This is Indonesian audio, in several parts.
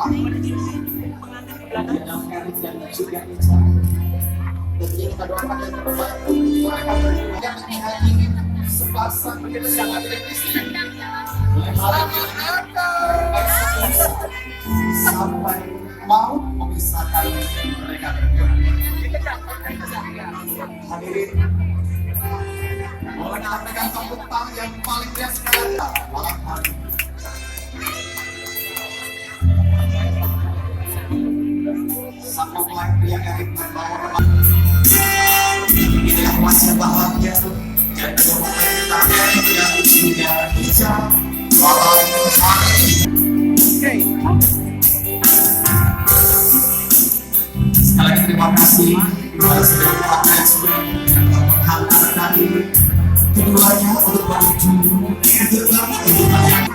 Bapak yang Erik dan juga Ica. Dan kita doakan yang terbaik untuk mereka berdua yang menghadiri sepasang sangat realistis. Sampai mau memisahkan mereka berdua. Hadirin, mohon berikan tepuk tangan yang paling biasa malam hari. Sang mempelai pria Erik membawa inilah wajah bahagia dan kedua mempelai kita Erik yang sudah hijau malam hari. Sekali lagi terima kasih kepada seluruh paket yang telah menghantarkan keduanya untuk menuju ke gerbang kehidupan.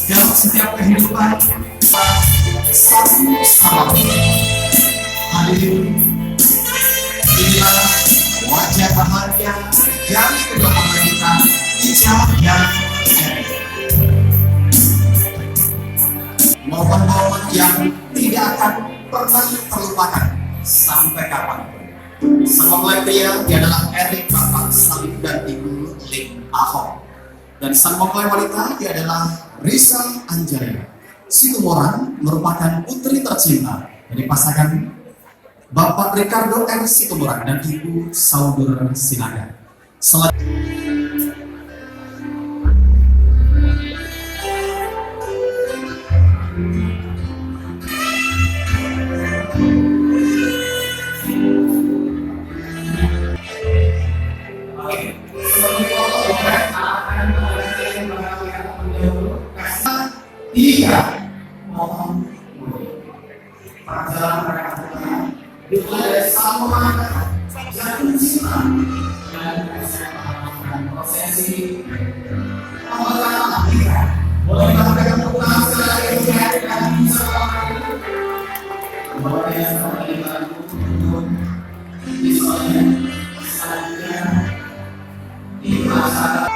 Dalam setiap kehidupan satu sama lain. Hadirin, inilah wajah bahagia dari kedua pasangan kita, Ica dan Erik. Momen-momen yang tidak akan pernah terlupakan sampai kapan. Sang mempelai pria dia adalah Erik Bapak Salim dan Ibu Ling Ahok. Dan sang mempelai wanita dia adalah Risa Anjali Situmorang, merupakan putri tercinta dari pasangan Bapak Ricardo R. Situmorang dan Ibu Saudur Sinaga. Tiga, mohon perjalanan mereka dimulai dari sama jatuh cinta dan prosesi pengenalan tiga. Boleh mereka menggunakan sekali lagi dan bisa boleh memberikan untuk misalnya saja di masa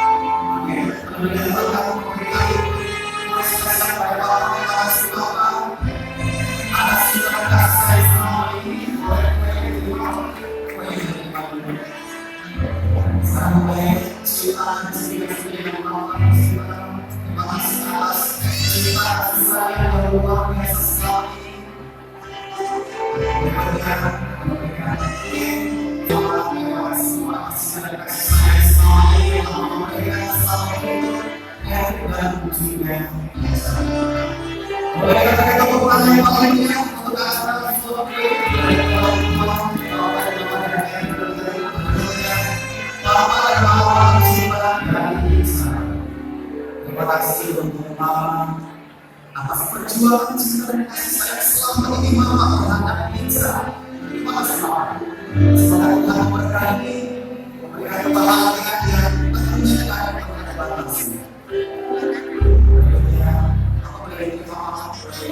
terima kasih untuk Mama atas perjuangan cinta dan kasih sayang selama ini Mama terhadap Ica. Terima kasih Mama. Semoga Tuhan berkati memberikan kebahagiaan yang tentunya akan kepada Bapak semua.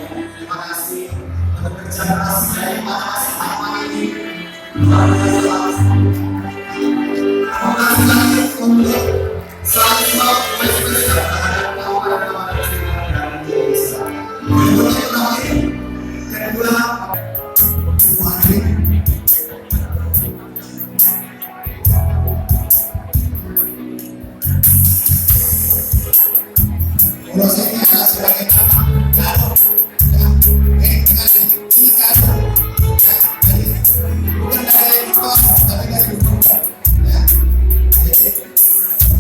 Terima kasih untuk kerja keras dari Mama selama ini. Terima kasih untuk selalu prosesnya adalah sebagai nama kado yang ini kado ya, jadi bukan dari kos tapi dari dukungan ya, jadi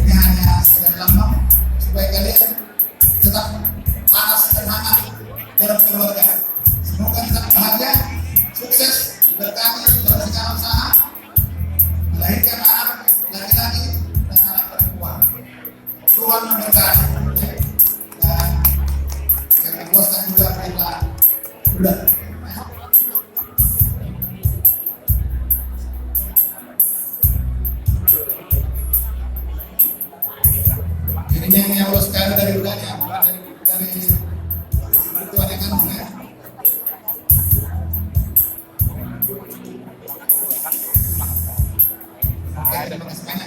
ini hanya sekedar lambang supaya kalian tetap panas dan hangat dalam keluarga. Semoga tetap bahagia, sukses, berkati dalam segala usaha, melahirkan anak laki-laki dan anak perempuan. Tuhan memberkati. Boskan juga perintah udah jadinya yang Allah sekarang dari udahnya bukan dari pertuannya kan ya. Terima kasih banyak.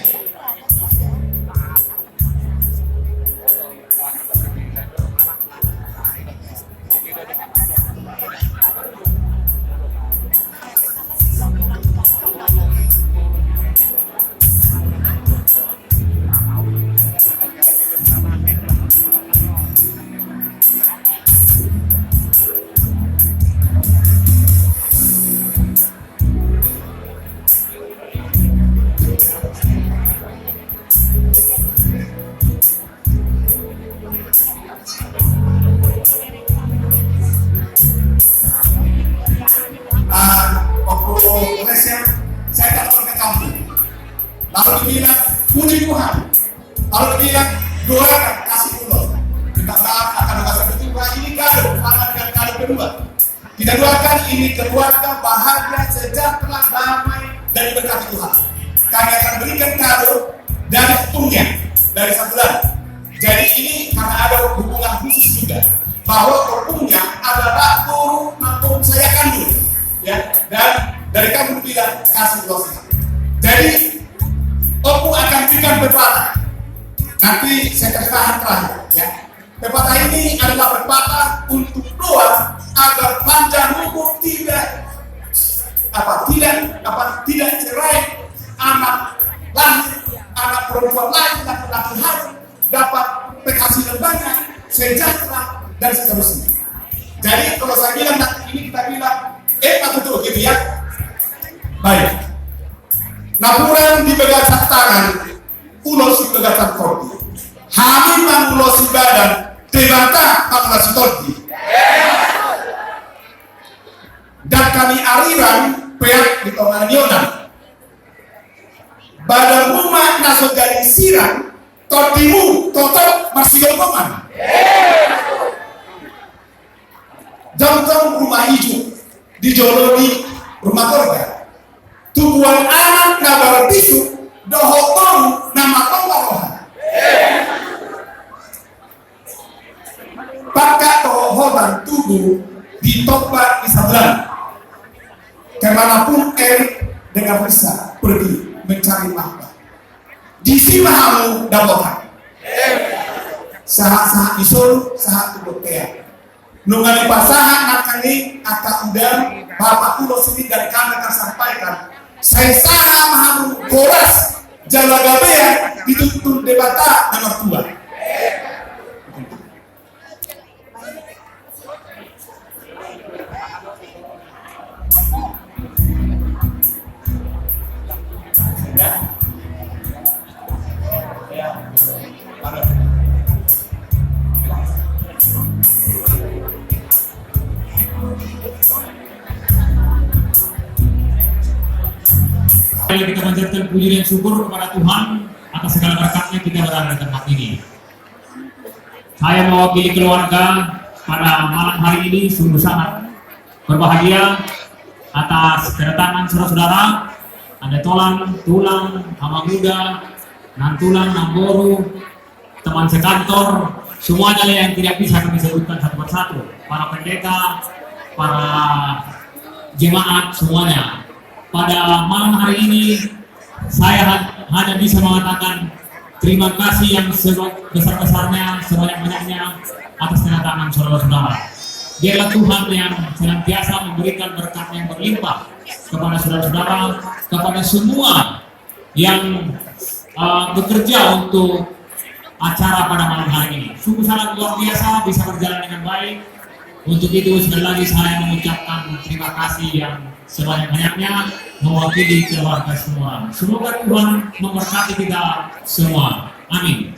Waktu Malaysia, saya datang ke kampung. Lalu dibilang, puji Tuhan. Lalu dibilang, doakan, kasih ulos. Minta maaf akan kasih kedua, ini kado, anak dan kado kedua. Kita doakan ini keluarga bahagia, sejahtera, damai, dan diberkati Tuhan. Kami akan berikan kado dari untungnya, dari sebulan. Jadi ini karena ada hubungan khusus juga, bahwa tepungnya adalah turun maupun saya kandung, ya, dan dari kamu tidak kasih dosa. Jadi Opu akan berikan pepatah. Nanti saya katakan terakhir, ya. Pepatah ini adalah pepatah untuk doa agar panjang umur tidak cerai, anak lahir, anak perempuan lain, laki-laki harus dapat penghasilan banyak, sejahtera, dan seterusnya. Jadi kalau saya bilang nanti ini kita bilang betul gitu ya. Baik. Napuran di begatan tangan, ulos di begatan kordi. Hamil mangulosi badan, tebata mangulosi kordi. Dan kami ariran peak di Tomanionan. Badan rumah naso gading sirang, kordimu total masih gomongan. Jam-jam rumah hijau dijoloni rumah keluarga. Tubuhan anak nabar bisu dohotong nama tombak. Pakai tohotan tubuh ditopak di sebelah. Kemanapun Erik dengan bisa pergi mencari mahkota. Di sini mahamu dapokan. Sahat-sahat isol, sahat tubuh teak. Nungali pasangan nakani akan undang Bapak Ulo sini dan kami akan sampaikan. Saya sangat mahamu boras jala gabea dituntun debata nomor 2. Kita panjatkan puji dan syukur kepada Tuhan atas segala berkatnya kita berada di tempat ini. Saya mewakili keluarga pada malam hari ini sungguh sangat berbahagia atas kedatangan saudara-saudara. Ada tulang, hama muda, nantulang, namboru, teman sekantor, semuanya yang tidak bisa kami sebutkan satu persatu. Para pendeta, para jemaat, semuanya. Pada malam hari ini saya hanya bisa mengatakan terima kasih yang sebesar-besarnya, sebanyak-banyaknya atas kedatangan saudara-saudara. Biarlah Tuhan yang senantiasa memberikan berkat yang berlimpah kepada saudara-saudara, kepada semua yang bekerja untuk acara pada malam hari ini. Sungguh sangat luar biasa bisa berjalan dengan baik. Untuk itu sekali lagi saya mengucapkan terima kasih yang sebanyak-banyaknya mewakili keluarga semua. Semoga Tuhan memberkati kita semua. Amin.